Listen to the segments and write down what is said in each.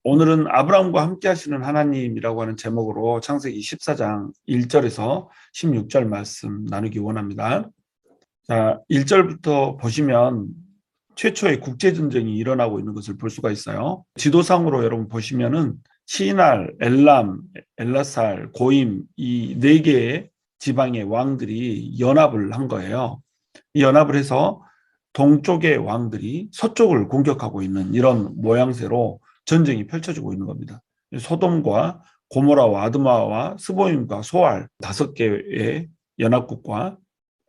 오늘은 아브라함과 함께 하시는 하나님이라고 하는 제목으로 창세기 14장 1절에서 16절 말씀 나누기 원합니다. 자, 1절부터 보시면 최초의 국제전쟁이 일어나고 있는 것을 볼 수가 있어요. 지도상으로 여러분 보시면은 시날, 엘람, 엘라살, 고임 이 네 개의 지방의 왕들이 연합을 한 거예요. 이 연합을 해서 동쪽의 왕들이 서쪽을 공격하고 있는 이런 모양새로 전쟁이 펼쳐지고 있는 겁니다. 소돔과 고모라와 아드마와 스보임과 소알 5개의 연합국과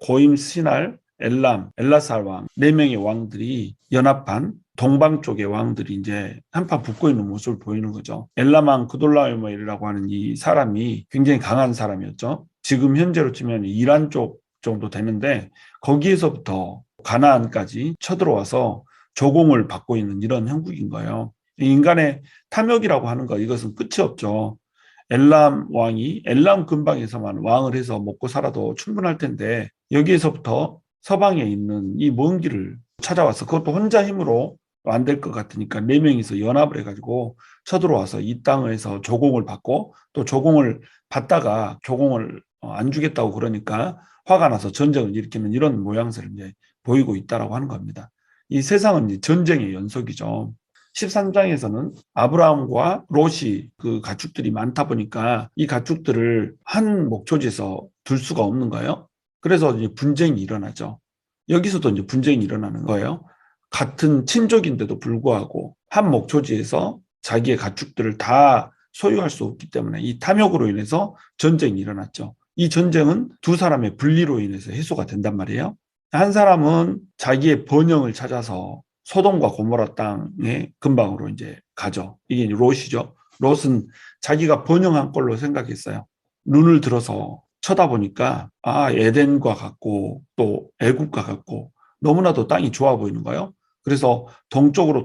고임, 시날, 엘람, 엘라살 왕 4명의 왕들이 연합한 동방 쪽의 왕들이 이제 한판 붙고 있는 모습을 보이는 거죠. 엘람 왕 그돌라오멜이라고 하는 이 사람이 굉장히 강한 사람이었죠. 지금 현재로 치면 이란 쪽 정도 되는데 거기에서부터 가나안까지 쳐들어와서 조공을 받고 있는 이런 형국인 거예요. 인간의 탐욕이라고 하는 거 이것은 끝이 없죠. 엘람 왕이 엘람 근방에서만 왕을 해서 먹고 살아도 충분할 텐데 여기에서부터 서방에 있는 이 먼 길을 찾아와서 그것도 혼자 힘으로 안 될 것 같으니까 4명이서 연합을 해가지고 쳐들어와서 이 땅에서 조공을 받고 또 조공을 받다가 조공을 안 주겠다고 그러니까 화가 나서 전쟁을 일으키는 이런 모양새를 이제 보이고 있다라고 하는 겁니다. 이 세상은 이제 전쟁의 연속이죠. 13장에서는 아브라함과 롯이 그 가축들이 많다 보니까 이 가축들을 한 목초지에서 둘 수가 없는 거예요. 그래서 이제 분쟁이 일어나죠. 여기서도 이제 분쟁이 일어나는 거예요. 같은 친족인데도 불구하고 한 목초지에서 자기의 가축들을 다 소유할 수 없기 때문에 이 탐욕으로 인해서 전쟁이 일어났죠. 이 전쟁은 두 사람의 분리로 인해서 해소가 된단 말이에요. 한 사람은 자기의 번영을 찾아서 소돔과 고모라 땅의 근방으로 이제 가죠. 이게 롯이죠. 롯은 자기가 번영한 걸로 생각했어요. 눈을 들어서 쳐다보니까 에덴과 같고 또 애국과 같고 너무나도 땅이 좋아 보이는 거예요. 그래서 동쪽으로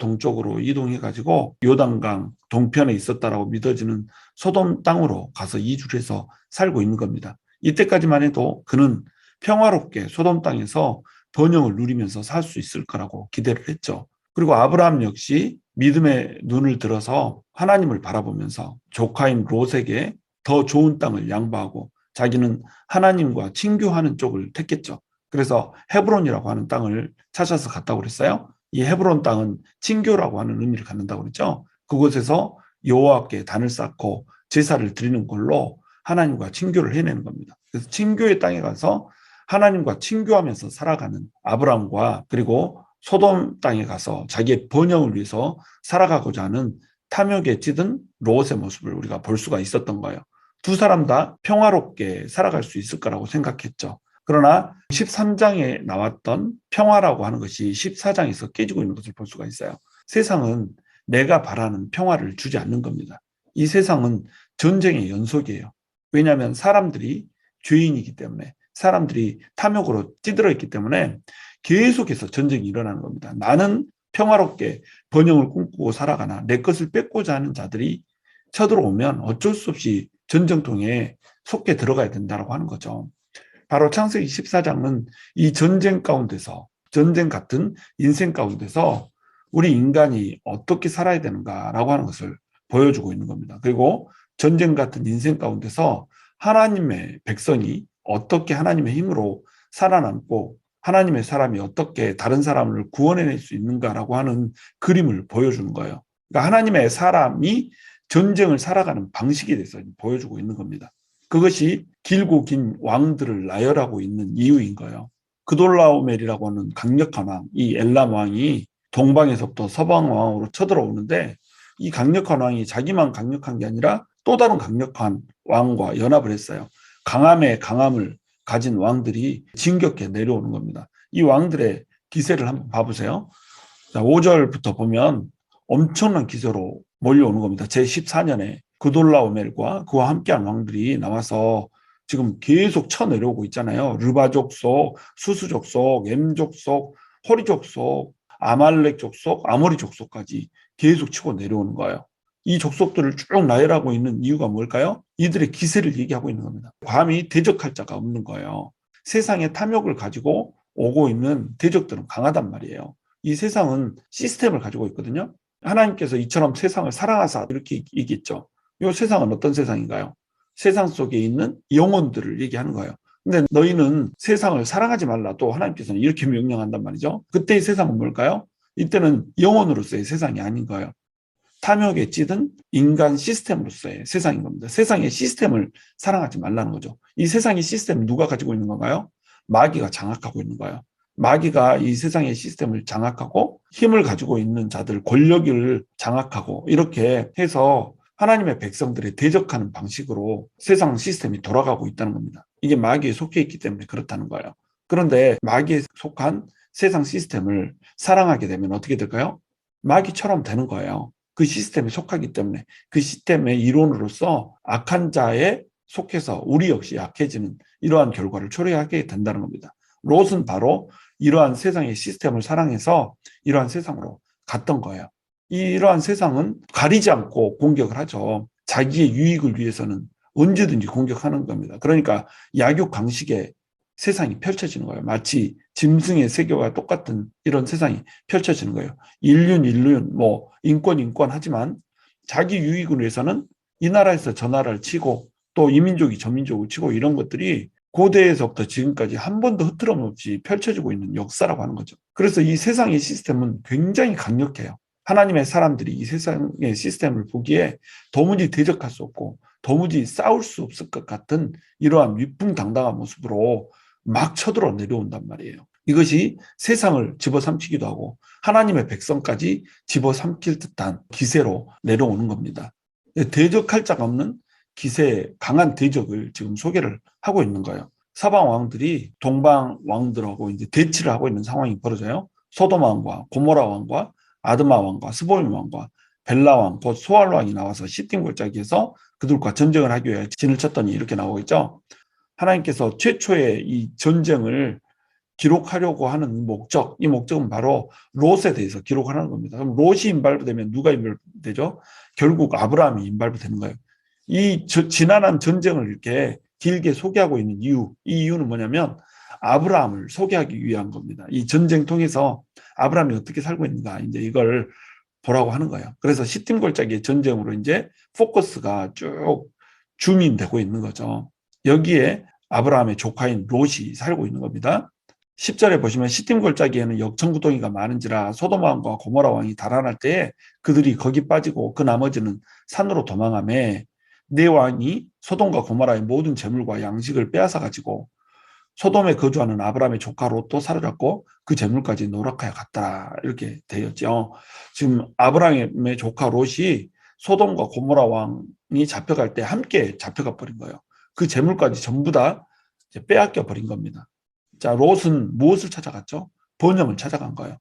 이동해가지고 요단강 동편에 있었다라고 믿어지는 소돔 땅으로 가서 이주를 해서 살고 있는 겁니다. 이때까지만 해도 그는 평화롭게 소돔 땅에서 번영을 누리면서 살 수 있을 거라고 기대를 했죠. 그리고 아브라함 역시 믿음의 눈을 들어서 하나님을 바라보면서 조카인 롯에게 더 좋은 땅을 양보하고 자기는 하나님과 친교하는 쪽을 택했죠. 그래서 헤브론이라고 하는 땅을 찾아서 갔다고 그랬어요. 이 헤브론 땅은 친교라고 하는 의미를 갖는다고 그랬죠. 그곳에서 여호와께 단을 쌓고 제사를 드리는 걸로 하나님과 친교를 해내는 겁니다. 그래서 친교의 땅에 가서 하나님과 친교하면서 살아가는 아브라함과 그리고 소돔 땅에 가서 자기의 번영을 위해서 살아가고자 하는 탐욕에 찌든 롯의 모습을 우리가 볼 수가 있었던 거예요. 두 사람 다 평화롭게 살아갈 수 있을 거라고 생각했죠. 그러나 13장에 나왔던 평화라고 하는 것이 14장에서 깨지고 있는 것을 볼 수가 있어요. 세상은 내가 바라는 평화를 주지 않는 겁니다. 이 세상은 전쟁의 연속이에요. 왜냐하면 사람들이 죄인이기 때문에 사람들이 탐욕으로 찌들어 있기 때문에 계속해서 전쟁이 일어나는 겁니다. 나는 평화롭게 번영을 꿈꾸고 살아가나 내 것을 뺏고자 하는 자들이 쳐들어오면 어쩔 수 없이 전쟁통에 속게 들어가야 된다고 하는 거죠. 바로 창세기 14장은 이 전쟁 가운데서 전쟁 같은 인생 가운데서 우리 인간이 어떻게 살아야 되는가라고 하는 것을 보여주고 있는 겁니다. 그리고 전쟁 같은 인생 가운데서 하나님의 백성이 어떻게 하나님의 힘으로 살아남고 하나님의 사람이 어떻게 다른 사람을 구원해낼 수 있는가라고 하는 그림을 보여주는 거예요. 그러니까 하나님의 사람이 전쟁을 살아가는 방식에 대해서 보여주고 있는 겁니다. 그것이 길고 긴 왕들을 나열하고 있는 이유인 거예요. 그돌라오멜이라고 하는 강력한 왕, 이 엘람 왕이 동방에서부터 서방 왕으로 쳐들어오는데 이 강력한 왕이 자기만 강력한 게 아니라 또 다른 강력한 왕과 연합을 했어요. 강함에 강함을 가진 왕들이 진격해 내려오는 겁니다. 이 왕들의 기세를 한번 봐보세요. 자, 5절부터 보면 엄청난 기세로 몰려오는 겁니다. 제14년에 그돌라오멜과 그와 함께한 왕들이 나와서 지금 계속 쳐내려오고 있잖아요. 르바 족속, 수수 족속, 엠 족속, 호리 족속, 아말렉 족속, 아모리 족속까지 계속 치고 내려오는 거예요. 이 족속들을 쭉 나열하고 있는 이유가 뭘까요? 이들의 기세를 얘기하고 있는 겁니다. 감히 대적할 자가 없는 거예요. 세상의 탐욕을 가지고 오고 있는 대적들은 강하단 말이에요. 이 세상은 시스템을 가지고 있거든요. 하나님께서 이처럼 세상을 사랑하사 이렇게 얘기했죠. 이 세상은 어떤 세상인가요? 세상 속에 있는 영혼들을 얘기하는 거예요. 근데 너희는 세상을 사랑하지 말라 또 하나님께서는 이렇게 명령한단 말이죠. 그때의 세상은 뭘까요? 이때는 영혼으로서의 세상이 아닌 거예요. 탐욕에 찌든 인간 시스템으로서의 세상인 겁니다. 세상의 시스템을 사랑하지 말라는 거죠. 이 세상의 시스템을 누가 가지고 있는 건가요? 마귀가 장악하고 있는 거예요. 마귀가 이 세상의 시스템을 장악하고 힘을 가지고 있는 자들, 권력을 장악하고 이렇게 해서 하나님의 백성들에 대적하는 방식으로 세상 시스템이 돌아가고 있다는 겁니다. 이게 마귀에 속해 있기 때문에 그렇다는 거예요. 그런데 마귀에 속한 세상 시스템을 사랑하게 되면 어떻게 될까요? 마귀처럼 되는 거예요. 그 시스템에 속하기 때문에 그 시스템의 일원으로서 악한 자에 속해서 우리 역시 약해지는 이러한 결과를 초래하게 된다는 겁니다. 롯은 바로 이러한 세상의 시스템을 사랑해서 이러한 세상으로 갔던 거예요. 이러한 세상은 가리지 않고 공격을 하죠. 자기의 유익을 위해서는 언제든지 공격하는 겁니다. 그러니까 약육강식의 세상이 펼쳐지는 거예요. 마치 짐승의 세계와 똑같은 이런 세상이 펼쳐지는 거예요. 인륜, 인권 하지만 자기 유익을 위해서는 이 나라에서 저 나라를 치고 또 이 민족이 저 민족을 치고 이런 것들이 고대에서부터 지금까지 한 번도 흐트럼 없이 펼쳐지고 있는 역사라고 하는 거죠. 그래서 이 세상의 시스템은 굉장히 강력해요. 하나님의 사람들이 이 세상의 시스템을 보기에 도무지 대적할 수 없고 도무지 싸울 수 없을 것 같은 이러한 위풍당당한 모습으로 막 쳐들어 내려온단 말이에요. 이것이 세상을 집어삼키기도 하고 하나님의 백성까지 집어삼킬 듯한 기세로 내려오는 겁니다. 대적할 자가 없는 기세의 강한 대적을 지금 소개를 하고 있는 거예요. 사방 왕들이 동방 왕들하고 이제 대치를 하고 있는 상황이 벌어져요. 소돔 왕과 고모라 왕과 아드마 왕과 스보임 왕과 벨라 왕, 곧 소알 왕이 나와서 시딤 골짜기에서 그들과 전쟁을 하기 위해 진을 쳤더니 이렇게 나오겠죠. 하나님께서 최초의 이 전쟁을 기록하려고 하는 목적, 이 목적은 바로 롯에 대해서 기록하는 겁니다. 그럼 롯이 인발부되면 누가 인발부되죠? 결국 아브라함이 인발부되는 거예요. 이 지난한 전쟁을 이렇게 길게 소개하고 있는 이유, 이 이유는 뭐냐면 아브라함을 소개하기 위한 겁니다. 이 전쟁 통해서 아브라함이 어떻게 살고 있는가 이제 이걸 보라고 하는 거예요. 그래서 시딤 골짜기의 전쟁으로 이제 포커스가 쭉 줌인되고 있는 거죠. 여기에 아브라함의 조카인 롯이 살고 있는 겁니다. 10절에 보시면 시딤 골짜기에는 역청구덩이가 많은지라 소돔 왕과 고모라 왕이 달아날 때에 그들이 거기 빠지고 그 나머지는 산으로 도망하매 네 왕이 소돔과 고모라의 모든 재물과 양식을 빼앗아 가지고 소돔에 거주하는 아브라함의 조카 롯도 사로잡고 그 재물까지 노력하여 갔다 이렇게 되었죠. 지금 아브라함의 조카 롯이 소돔과 고모라 왕이 잡혀갈 때 함께 잡혀가 버린 거예요. 그 재물까지 전부 다 빼앗겨 버린 겁니다. 자, 롯은 무엇을 찾아갔죠? 번영을 찾아간 거예요.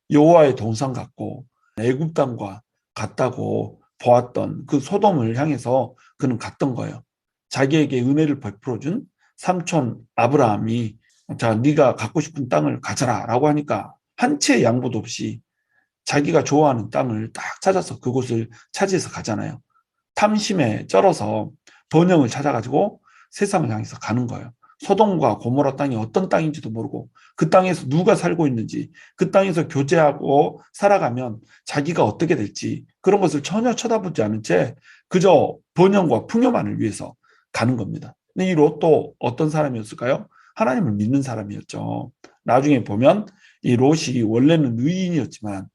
여호와의 동상 같고 애굽 땅과 같다고 보았던 그 소돔을 향해서 그는 갔던 거예요. 자기에게 은혜를 베풀어준 삼촌 아브라함이 자, 네가 갖고 싶은 땅을 가져라 라고 하니까 한 채 양보도 없이 자기가 좋아하는 땅을 딱 찾아서 그곳을 차지해서 가잖아요. 탐심에 쩔어서 번영을 찾아가지고 세상을 향해서 가는 거예요. 소돔과 고모라 땅이 어떤 땅인지도 모르고 그 땅에서 누가 살고 있는지 그 땅에서 교제하고 살아가면 자기가 어떻게 될지 그런 것을 전혀 쳐다보지 않은 채 그저 번영과 풍요만을 위해서 가는 겁니다. 근데 이 롯도 어떤 사람이었을까요? 하나님을 믿는 사람이었죠. 나중에 보면 이 롯이 원래는 의인이었지만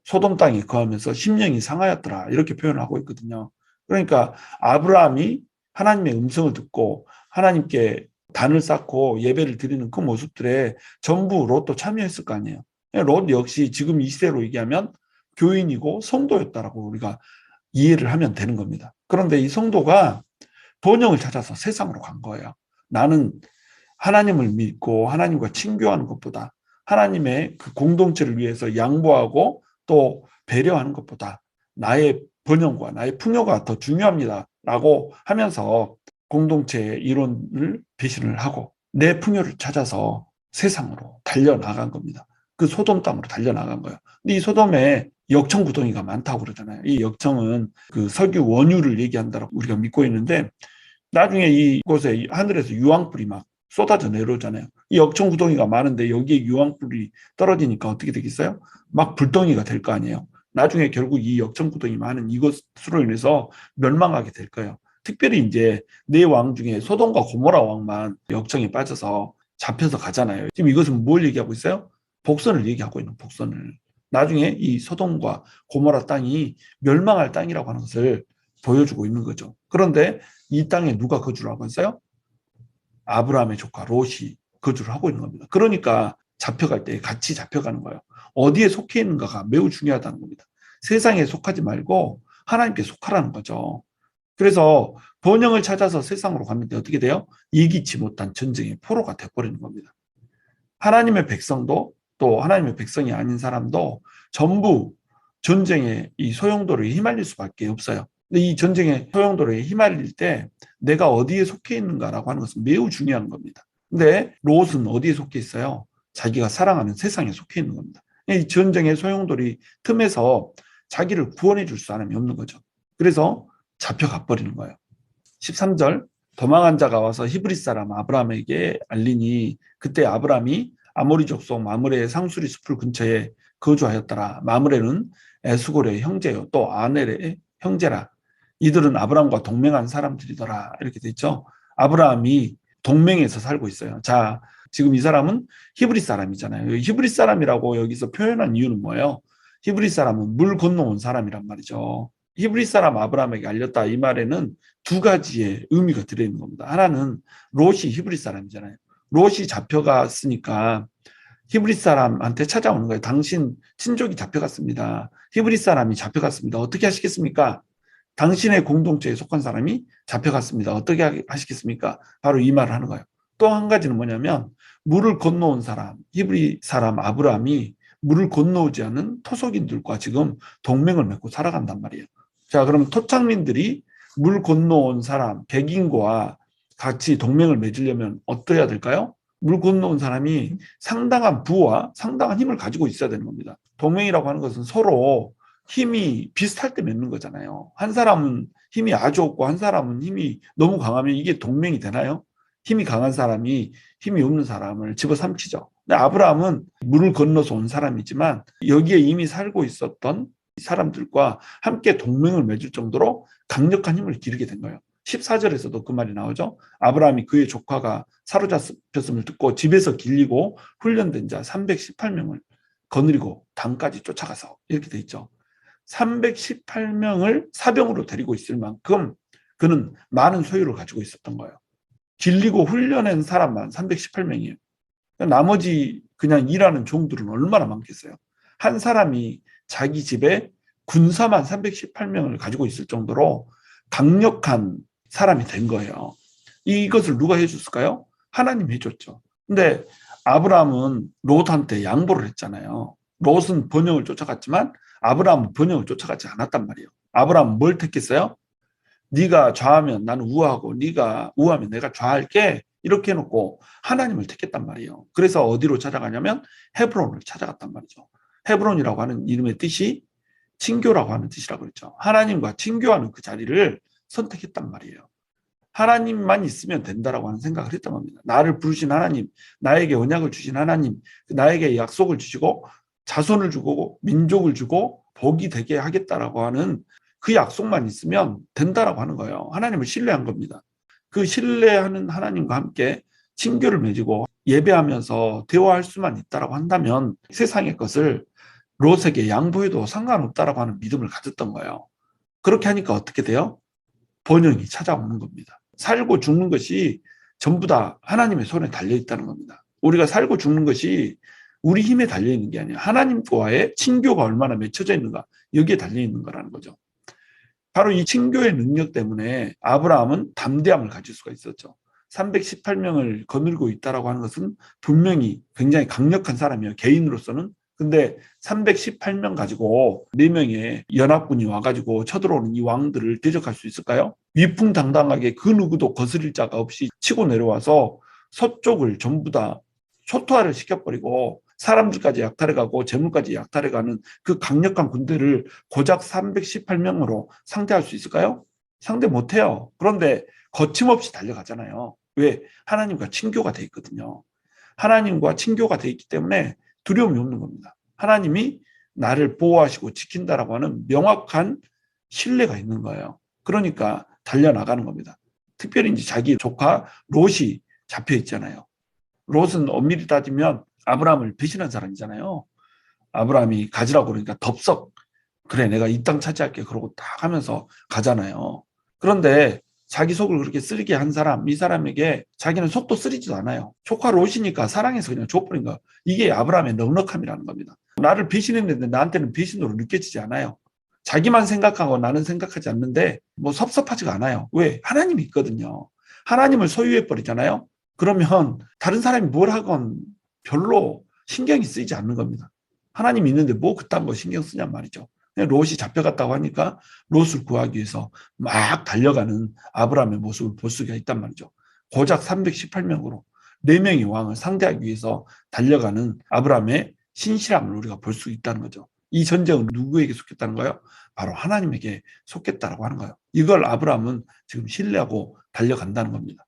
소돔 땅에 거하면서 심령이 상하였더라 이렇게 표현을 하고 있거든요. 그러니까 아브라함이 하나님의 음성을 듣고 하나님께 단을 쌓고 예배를 드리는 그 모습들에 전부 롯도 참여했을 거 아니에요. 롯 역시 지금 이 시대로 얘기하면 교인이고 성도였다라고 우리가 이해를 하면 되는 겁니다. 그런데 이 성도가 번영을 찾아서 세상으로 간 거예요. 나는 하나님을 믿고 하나님과 친교하는 것보다 하나님의 그 공동체를 위해서 양보하고 또 배려하는 것보다 나의 번영과 나의 풍요가 더 중요합니다라고 하면서 공동체의 이론을 배신을 하고 내 풍요를 찾아서 세상으로 달려나간 겁니다. 그 소돔 땅으로 달려나간 거예요. 근데 이 소돔에 역청구덩이가 많다고 그러잖아요. 이 역청은 그 석유 원유를 얘기한다고 우리가 믿고 있는데 나중에 이곳에 하늘에서 유황불이 막 쏟아져 내려오잖아요. 이 역청구덩이가 많은데 여기에 유황불이 떨어지니까 어떻게 되겠어요? 막 불덩이가 될 거 아니에요. 나중에 결국 이 역청구동이 많은 이것으로 인해서 멸망하게 될 거예요. 특별히 이제 네 왕 중에 소돔과 고모라 왕만 역청에 빠져서 잡혀서 가잖아요. 지금 이것은 뭘 얘기하고 있어요? 복선을 얘기하고 있는 복선을. 나중에 이 소돔과 고모라 땅이 멸망할 땅이라고 하는 것을 보여주고 있는 거죠. 그런데 이 땅에 누가 거주를 하고 있어요? 아브라함의 조카 롯이 거주를 하고 있는 겁니다. 그러니까 잡혀갈 때 같이 잡혀가는 거예요. 어디에 속해 있는가가 매우 중요하다는 겁니다. 세상에 속하지 말고 하나님께 속하라는 거죠. 그래서 번영을 찾아서 세상으로 갔는데 어떻게 돼요? 예기치 못한 전쟁의 포로가 돼버리는 겁니다. 하나님의 백성도 또 하나님의 백성이 아닌 사람도 전부 전쟁의 이 소용돌이에 휘말릴 수밖에 없어요. 근데 이 전쟁의 소용돌이에 휘말릴 때 내가 어디에 속해 있는가라고 하는 것은 매우 중요한 겁니다. 근데 롯은 어디에 속해 있어요? 자기가 사랑하는 세상에 속해 있는 겁니다. 이 전쟁의 소용돌이 틈에서 자기를 구원해 줄 사람이 없는 거죠. 그래서 잡혀가 버리는 거예요. 13절 도망한 자가 와서 히브리 사람 아브라함에게 알리니 그때 아브라함이 아모리 족속 마므레의 상수리 숲을 근처에 거주하였더라. 마므레는 에스골의 형제요 또 아넬의 형제라. 이들은 아브라함과 동맹한 사람들이더라. 이렇게 돼 있죠. 아브라함이 동맹에서 살고 있어요. 자, 지금 이 사람은 히브리 사람이잖아요. 히브리 사람이라고 여기서 표현한 이유는 뭐예요? 히브리 사람은 물 건너온 사람이란 말이죠. 히브리 사람 아브라함에게 알렸다 이 말에는 두 가지의 의미가 들어있는 겁니다. 하나는 롯이 히브리 사람이잖아요. 롯이 잡혀갔으니까 히브리 사람한테 찾아오는 거예요. 당신 친족이 잡혀갔습니다. 히브리 사람이 잡혀갔습니다. 어떻게 하시겠습니까? 당신의 공동체에 속한 사람이 잡혀갔습니다. 어떻게 하시겠습니까? 바로 이 말을 하는 거예요. 또 한 가지는 뭐냐면 물을 건너온 사람, 히브리 사람 아브라함이 물을 건너오지 않은 토속인들과 지금 동맹을 맺고 살아간단 말이에요. 자, 그럼 토착민들이 물 건너온 사람, 백인과 같이 동맹을 맺으려면 어떠해야 될까요? 물 건너온 사람이 상당한 부와 상당한 힘을 가지고 있어야 되는 겁니다. 동맹이라고 하는 것은 서로 힘이 비슷할 때 맺는 거잖아요. 한 사람은 힘이 아주 없고 한 사람은 힘이 너무 강하면 이게 동맹이 되나요? 힘이 강한 사람이 힘이 없는 사람을 집어삼키죠. 근데 아브라함은 물을 건너서 온 사람이지만 여기에 이미 살고 있었던 사람들과 함께 동맹을 맺을 정도로 강력한 힘을 기르게 된 거예요. 14절에서도 그 말이 나오죠. 아브라함이 그의 조카가 사로잡혔음을 듣고 집에서 길리고 훈련된 자 318명을 거느리고 단까지 쫓아가서 이렇게 돼 있죠. 318명을 사병으로 데리고 있을 만큼 그는 많은 소유를 가지고 있었던 거예요. 길리고 훈련한 사람만 318명이에요. 나머지 그냥 일하는 종들은 얼마나 많겠어요. 한 사람이 자기 집에 군사만 318명을 가지고 있을 정도로 강력한 사람이 된 거예요. 이것을 누가 해줬을까요? 하나님이 해줬죠. 근데 아브라함은 롯한테 양보를 했잖아요. 롯은 번영을 쫓아갔지만 아브라함은 번영을 쫓아가지 않았단 말이에요. 아브라함은 뭘 택했어요? 네가 좌하면 나는 우하고 네가 우하면 내가 좌할게 이렇게 해놓고 하나님을 택했단 말이에요. 그래서 어디로 찾아가냐면 헤브론을 찾아갔단 말이죠. 헤브론이라고 하는 이름의 뜻이 친교라고 하는 뜻이라고 그랬죠. 하나님과 친교하는 그 자리를 선택했단 말이에요. 하나님만 있으면 된다라고 하는 생각을 했던 겁니다. 나를 부르신 하나님, 나에게 언약을 주신 하나님, 나에게 약속을 주시고 자손을 주고 민족을 주고 복이 되게 하겠다라고 하는 그 약속만 있으면 된다라고 하는 거예요. 하나님을 신뢰한 겁니다. 그 신뢰하는 하나님과 함께 친교를 맺고 예배하면서 대화할 수만 있다라고 한다면 세상의 것을 롯에게 양보해도 상관없다라고 하는 믿음을 가졌던 거예요. 그렇게 하니까 어떻게 돼요? 번영이 찾아오는 겁니다. 살고 죽는 것이 전부 다 하나님의 손에 달려있다는 겁니다. 우리가 살고 죽는 것이 우리 힘에 달려있는 게 아니라 하나님과의 친교가 얼마나 맺혀져 있는가 여기에 달려있는 거라는 거죠. 바로 이 친교의 능력 때문에 아브라함은 담대함을 가질 수가 있었죠. 318명을 거느리고 있다라고 하는 것은 분명히 굉장히 강력한 사람이에요. 개인으로서는. 근데 318명 가지고 4명의 연합군이 와가지고 쳐들어오는 이 왕들을 대적할 수 있을까요? 위풍당당하게 그 누구도 거스릴 자가 없이 치고 내려와서 서쪽을 전부 다 초토화를 시켜버리고 사람들까지 약탈해가고 재물까지 약탈해가는 그 강력한 군대를 고작 318명으로 상대할 수 있을까요? 상대 못해요. 그런데 거침없이 달려가잖아요. 왜? 하나님과 친교가 돼 있거든요. 하나님과 친교가 돼 있기 때문에 두려움이 없는 겁니다. 하나님이 나를 보호하시고 지킨다라고 하는 명확한 신뢰가 있는 거예요. 그러니까 달려나가는 겁니다. 특별히 이제 자기 조카 롯이 잡혀 있잖아요. 롯은 엄밀히 따지면 아브라함을 배신한 사람이잖아요. 아브라함이 가지라고 그러니까 덥석 그래 내가 이 땅 차지할게 그러고 딱 하면서 가잖아요. 그런데 자기 속을 그렇게 쓰리게 한 사람, 이 사람에게 자기는 속도 쓰리지도 않아요. 조카 롯이니까 사랑해서 그냥 줘버린 거. 이게 아브라함의 넉넉함이라는 겁니다. 나를 배신했는데 나한테는 배신으로 느껴지지 않아요. 자기만 생각하고 나는 생각하지 않는데 뭐 섭섭하지가 않아요. 왜? 하나님이 있거든요. 하나님을 소유해버리잖아요. 그러면 다른 사람이 뭘 하건 별로 신경이 쓰이지 않는 겁니다. 하나님이 있는데 뭐 그딴 거 신경 쓰냔 말이죠. 롯이 잡혀갔다고 하니까 롯을 구하기 위해서 막 달려가는 아브라함의 모습을 볼 수가 있단 말이죠. 고작 318명으로 4명의 왕을 상대하기 위해서 달려가는 아브라함의 신실함을 우리가 볼 수 있다는 거죠. 이 전쟁은 누구에게 속했다는 거예요? 바로 하나님에게 속했다라고 하는 거예요. 이걸 아브라함은 지금 신뢰하고 달려간다는 겁니다.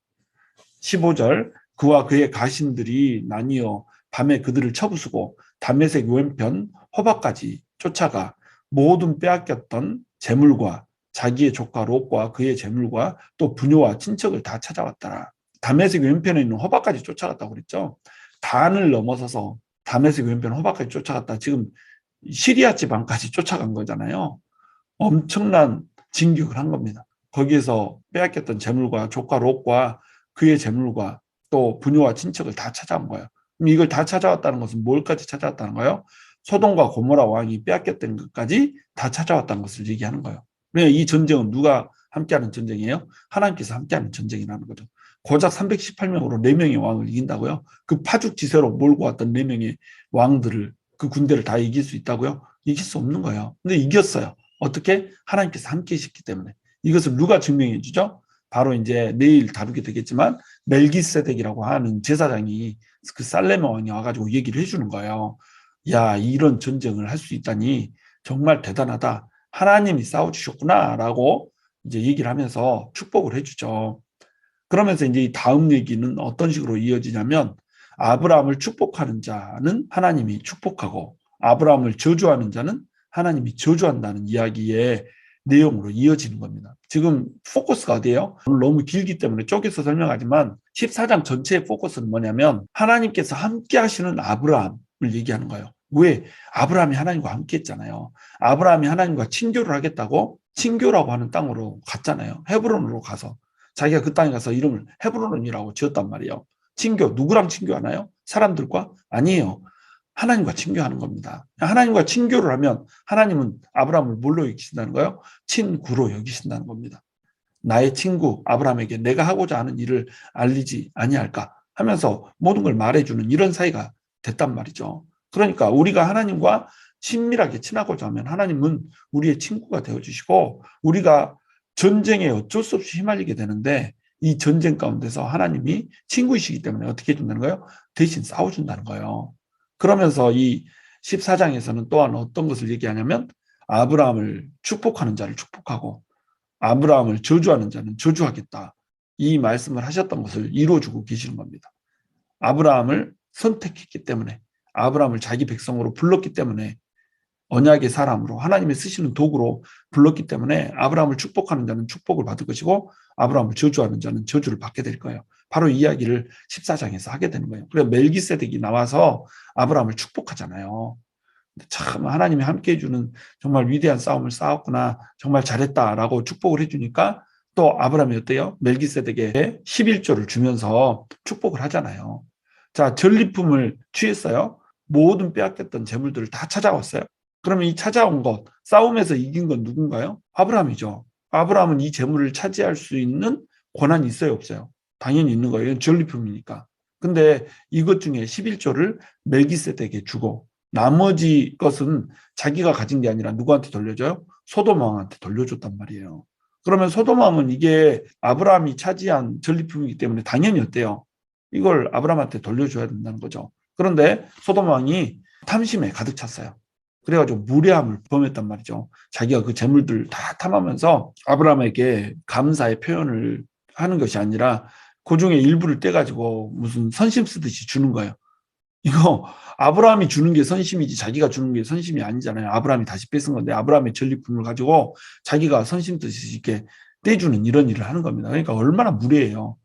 15절 그와 그의 가신들이 나뉘어 밤에 그들을 쳐부수고 다메섹 왼편 호박까지 쫓아가 모든 빼앗겼던 재물과 자기의 조카 롯과 그의 재물과 또 부녀와 친척을 다 찾아왔더라. 다메섹 왼편에 있는 호박까지 쫓아갔다고 그랬죠. 단을 넘어서서 다메섹 왼편 호박까지 쫓아갔다. 지금 시리아 지방까지 쫓아간 거잖아요. 엄청난 진격을 한 겁니다. 거기에서 빼앗겼던 재물과 조카 롯과 그의 재물과 또 부녀와 친척을 다 찾아온 거예요. 그럼 이걸 다 찾아왔다는 것은 뭘까지 찾아왔다는 거예요? 소돔과 고모라 왕이 빼앗겼던 것까지 다 찾아왔다는 것을 얘기하는 거예요. 왜냐하면 이 전쟁은 누가 함께하는 전쟁이에요? 하나님께서 함께하는 전쟁이라는 거죠. 고작 318명으로 4명의 왕을 이긴다고요? 그 파죽지세로 몰고 왔던 4명의 왕들을 그 군대를 다 이길 수 있다고요? 이길 수 없는 거예요. 근데 이겼어요. 어떻게? 하나님께서 함께 하셨기 때문에. 이것을 누가 증명해 주죠? 바로 이제 내일 다루게 되겠지만 멜기세덱이라고 하는 제사장이 그 살레메 왕이 와가지고 얘기를 해주는 거예요. 야, 이런 전쟁을 할 수 있다니 정말 대단하다. 하나님이 싸워주셨구나라고 이제 얘기를 하면서 축복을 해주죠. 그러면서 이제 이 다음 얘기는 어떤 식으로 이어지냐면 아브라함을 축복하는 자는 하나님이 축복하고 아브라함을 저주하는 자는 하나님이 저주한다는 이야기의 내용으로 이어지는 겁니다. 지금 포커스가 어디예요? 오늘 너무 길기 때문에 쪼개서 설명하지만 14장 전체의 포커스는 뭐냐면 하나님께서 함께 하시는 아브라함을 얘기하는 거예요. 왜? 아브라함이 하나님과 함께 했잖아요. 아브라함이 하나님과 친교를 하겠다고 친교라고 하는 땅으로 갔잖아요. 헤브론으로 가서 자기가 그 땅에 가서 이름을 헤브론이라고 지었단 말이에요. 친교, 누구랑 친교하나요? 사람들과? 아니에요. 하나님과 친교하는 겁니다. 하나님과 친교를 하면 하나님은 아브라함을 뭘로 여기신다는 거예요? 친구로 여기신다는 겁니다. 나의 친구 아브라함에게 내가 하고자 하는 일을 알리지 아니할까 하면서 모든 걸 말해주는 이런 사이가 됐단 말이죠. 그러니까 우리가 하나님과 친밀하게 친하고자 하면 하나님은 우리의 친구가 되어주시고 우리가 전쟁에 어쩔 수 없이 휘말리게 되는데 이 전쟁 가운데서 하나님이 친구이시기 때문에 어떻게 해준다는 거예요? 대신 싸워준다는 거예요. 그러면서 이 14장에서는 또한 어떤 것을 얘기하냐면 아브라함을 축복하는 자를 축복하고 아브라함을 저주하는 자는 저주하겠다. 이 말씀을 하셨던 것을 이루어주고 계시는 겁니다. 아브라함을 선택했기 때문에 아브라함을 자기 백성으로 불렀기 때문에 언약의 사람으로 하나님의 쓰시는 도구로 불렀기 때문에 아브라함을 축복하는 자는 축복을 받을 것이고 아브라함을 저주하는 자는 저주를 받게 될 거예요. 바로 이 이야기를 14장에서 하게 되는 거예요. 그래서 멜기세덱이 나와서 아브라함을 축복하잖아요. 참 하나님이 함께해 주는 정말 위대한 싸움을 싸웠구나. 정말 잘했다라고 축복을 해주니까 또 아브라함이 어때요? 멜기세덱에게 11조를 주면서 축복을 하잖아요. 자, 전리품을 취했어요. 모든 빼앗겼던 재물들을 다 찾아왔어요. 그러면 이 찾아온 것, 싸움에서 이긴 건 누군가요? 아브라함이죠. 아브라함은 이 재물을 차지할 수 있는 권한이 있어요, 없어요? 당연히 있는 거예요. 전리품이니까. 근데 이것 중에 11조를 멜기세덱에게 주고 나머지 것은 자기가 가진 게 아니라 누구한테 돌려줘요? 소돔 왕한테 돌려줬단 말이에요. 그러면 소돔 왕은 이게 아브라함이 차지한 전리품이기 때문에 당연히 어때요? 이걸 아브라함한테 돌려줘야 된다는 거죠. 그런데 소돔 왕이 탐심에 가득 찼어요. 그래가지고 무례함을 범했단 말이죠. 자기가 그 재물들 다 탐하면서 아브라함에게 감사의 표현을 하는 것이 아니라 그 중에 일부를 떼가지고 무슨 선심 쓰듯이 주는 거예요. 이거 아브라함이 주는 게 선심이지 자기가 주는 게 선심이 아니잖아요. 아브라함이 다시 뺏은 건데 아브라함의 전리품을 가지고 자기가 선심 뜻이 있게 떼주는 이런 일을 하는 겁니다. 그러니까 얼마나 무례해요.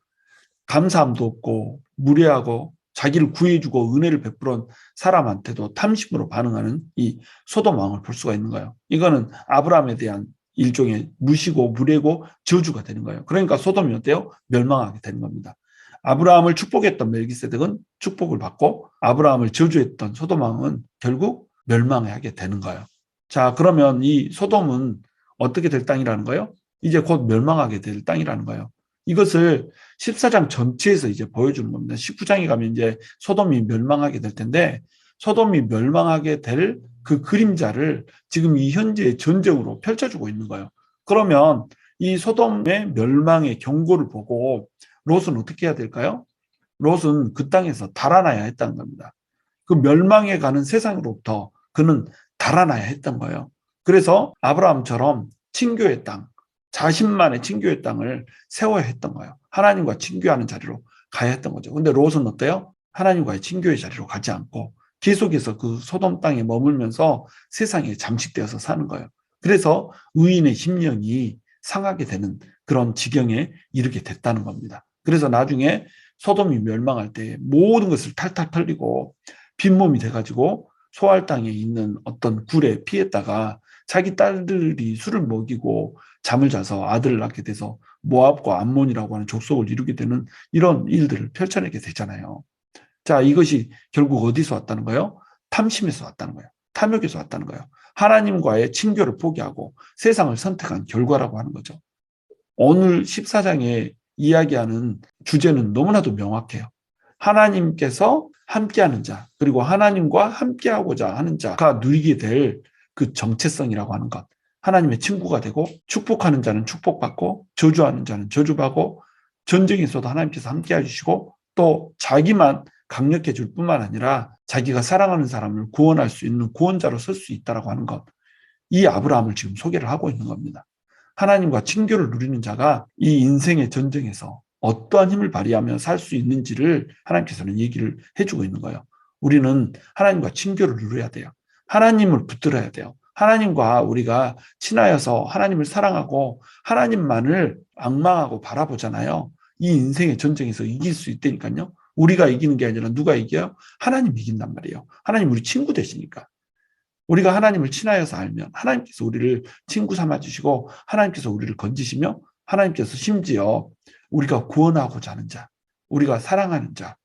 감사함도 없고 무례하고 자기를 구해주고 은혜를 베풀은 사람한테도 탐심으로 반응하는 이 소돔 왕을 볼 수가 있는 거예요. 이거는 아브라함에 대한 일종의 무시고 무례고 저주가 되는 거예요. 그러니까 소돔이 어때요? 멸망하게 되는 겁니다. 아브라함을 축복했던 멜기세덱은 축복을 받고 아브라함을 저주했던 소돔 왕은 결국 멸망하게 되는 거예요. 자, 그러면 이 소돔은 어떻게 될 땅이라는 거예요? 이제 곧 멸망하게 될 땅이라는 거예요. 이것을 14장 전체에서 이제 보여주는 겁니다. 19장에 가면 이제 소돔이 멸망하게 될 텐데 소돔이 멸망하게 될 그 그림자를 지금 이 현재의 전쟁으로 펼쳐주고 있는 거예요. 그러면 이 소돔의 멸망의 경고를 보고 롯은 어떻게 해야 될까요? 롯은 그 땅에서 달아나야 했다는 겁니다. 그 멸망해 가는 세상으로부터 그는 달아나야 했던 거예요. 그래서 아브라함처럼 친교의 땅, 자신만의 친교의 땅을 세워야 했던 거예요. 하나님과 친교하는 자리로 가야 했던 거죠. 근데 롯은 어때요? 하나님과의 친교의 자리로 가지 않고 계속해서 그 소돔 땅에 머물면서 세상에 잠식되어서 사는 거예요. 그래서 의인의 심령이 상하게 되는 그런 지경에 이르게 됐다는 겁니다. 그래서 나중에 소돔이 멸망할 때 모든 것을 탈탈 털리고 빈몸이 돼가지고 소알 땅에 있는 어떤 굴에 피했다가 자기 딸들이 술을 먹이고 잠을 자서 아들을 낳게 돼서 모압과 암몬이라고 하는 족속을 이루게 되는 이런 일들을 펼쳐내게 되잖아요. 자, 이것이 결국 어디서 왔다는 거예요? 탐심에서 왔다는 거예요. 탐욕에서 왔다는 거예요. 하나님과의 친교를 포기하고 세상을 선택한 결과라고 하는 거죠. 오늘 14장에 이야기하는 주제는 너무나도 명확해요. 하나님께서 함께하는 자, 그리고 하나님과 함께하고자 하는 자가 누리게 될 그 정체성이라고 하는 것. 하나님의 친구가 되고 축복하는 자는 축복받고 저주하는 자는 저주받고 전쟁에서도 하나님께서 함께해 주시고 또 자기만 강력해질 뿐만 아니라 자기가 사랑하는 사람을 구원할 수 있는 구원자로 설 수 있다라고 하는 것. 이 아브라함을 지금 소개를 하고 있는 겁니다. 하나님과 친교를 누리는 자가 이 인생의 전쟁에서 어떠한 힘을 발휘하며 살 수 있는지를 하나님께서는 얘기를 해주고 있는 거예요. 우리는 하나님과 친교를 누려야 돼요. 하나님을 붙들어야 돼요. 하나님과 우리가 친하여서 하나님을 사랑하고 하나님만을 앙망하고 바라보잖아요. 이 인생의 전쟁에서 이길 수 있다니까요. 우리가 이기는 게 아니라 누가 이겨요? 하나님이 이긴단 말이에요. 하나님 우리 친구 되시니까. 우리가 하나님을 친하여서 알면 하나님께서 우리를 친구 삼아주시고 하나님께서 우리를 건지시며 하나님께서 심지어 우리가 구원하고자 하는 자, 우리가 사랑하는 자,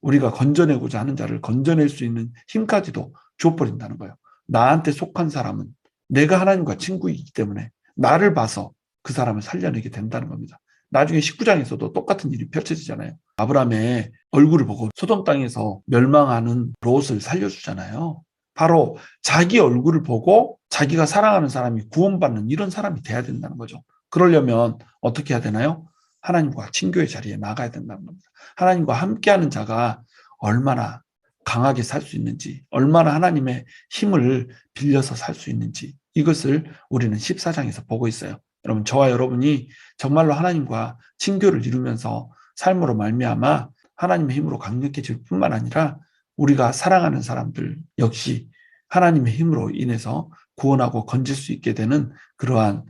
우리가 건져내고자 하는 자를 건져낼 수 있는 힘까지도 줘버린다는 거예요. 나한테 속한 사람은 내가 하나님과 친구이기 때문에 나를 봐서 그 사람을 살려내게 된다는 겁니다. 나중에 19장에서도 똑같은 일이 펼쳐지잖아요. 아브라함의 얼굴을 보고 소돔 땅에서 멸망하는 롯을 살려주잖아요. 바로 자기 얼굴을 보고 자기가 사랑하는 사람이 구원받는 이런 사람이 돼야 된다는 거죠. 그러려면 어떻게 해야 되나요? 하나님과 친교의 자리에 나가야 된다는 겁니다. 하나님과 함께하는 자가 얼마나 강하게 살 수 있는지, 얼마나 하나님의 힘을 빌려서 살 수 있는지 이것을 우리는 14장에서 보고 있어요. 여러분, 저와 여러분이 정말로 하나님과 친교를 이루면서 삶으로 말미암아 하나님의 힘으로 강력해질 뿐만 아니라 우리가 사랑하는 사람들 역시 하나님의 힘으로 인해서 구원하고 건질 수 있게 되는 그러한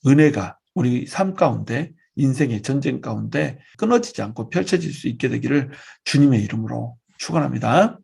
은혜가 우리 삶 가운데 인생의 전쟁 가운데 끊어지지 않고 펼쳐질 수 있게 되기를 주님의 이름으로 축원합니다.